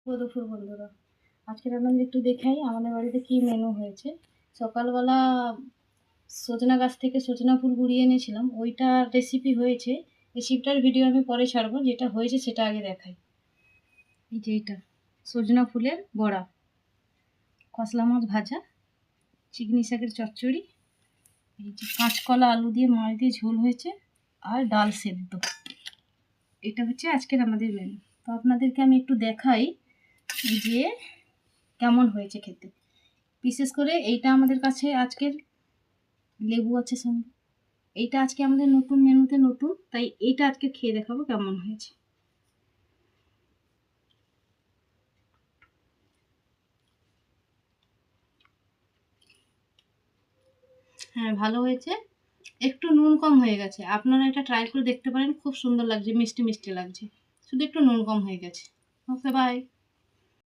দুপুর বন্ধুরা, আজকের আপনাদের একটু দেখাই আমাদের বাড়িতে কি মেনু হয়েছে। সকালবেলা সজনা গাছ থেকে সজনা ফুল কুড়িয়ে এনেছিলাম, ওইটা রেসিপি হয়েছে। রেসিপিটার ভিডিও আমি পরে ছাড়বো, যেটা হয়েছে সেটা আগে দেখাই। এই যে এইটা সজনা ফুলের বড়া, খসলা মাছ ভাজা, চিকনি শাকের চচ্চড়ি, এই যে কাঁচকলা আলু দিয়ে মাছ দিয়ে ঝোল হয়েছে, আর ডাল সেদ্ধ। এটা হচ্ছে আজকের আমাদের মেনু। তো আপনাদেরকে আমি একটু দেখাই যে কেমন হয়েছে খেতে। বিশেষ করে এইটা আমাদের কাছে আজকের লেবু আছে সঙ্গে, এইটা আজকে আমাদের নতুন মেনুতে নতুন, তাই এইটা আজকে খেয়ে দেখাবো কেমন হয়েছে। হ্যাঁ, ভালো হয়েছে। একটু নুন কম হয়ে গেছে, আপনারা এটা ট্রাই করে দেখতে পারেন, খুব সুন্দর লাগছে, মিষ্টি মিষ্টি লাগছে, শুধু একটু নুন কম হয়ে গেছে। ওকে, বাই।